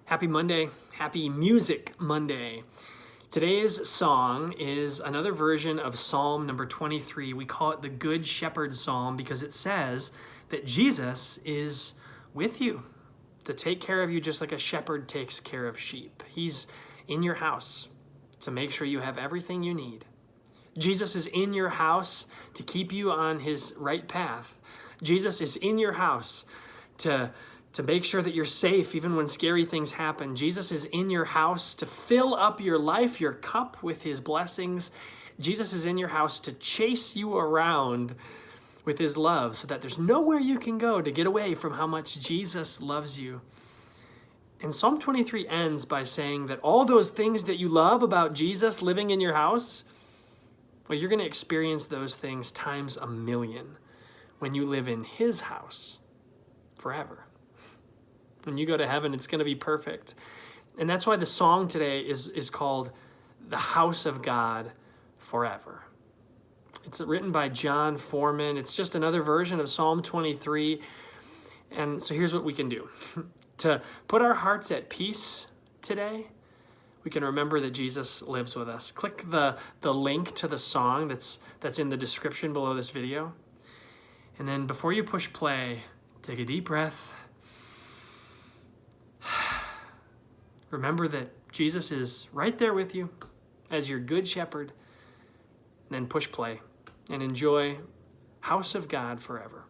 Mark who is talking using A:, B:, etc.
A: Happy Monday. Happy Music Monday. Today's song is another version of Psalm number 23. We call it the Good Shepherd Psalm because it says that Jesus is with you to take care of you just like a shepherd takes care of sheep. He's in your house to make sure you have everything you need. Jesus is in your house to keep you on his right path. Jesus is in your house to make sure that you're safe even when scary things happen. Jesus is in your house to fill up your life, your cup with his blessings. Jesus is in your house to chase you around with his love so that there's nowhere you can go to get away from how much Jesus loves you. And Psalm 23 ends by saying that all those things that you love about Jesus living in your house, well, you're going to experience those things times a million when you live in his house forever. When you go to heaven, it's going to be perfect. And that's why the song today is called The House of God Forever. It's written by John Foreman. It's just another version of Psalm 23. And so here's what we can do. To put our hearts at peace today, we can remember that Jesus lives with us. Click the link to the song that's in the description below this video. And then before you push play, take a deep breath. Remember that Jesus is right there with you as your good shepherd. And then push play and enjoy House of God forever.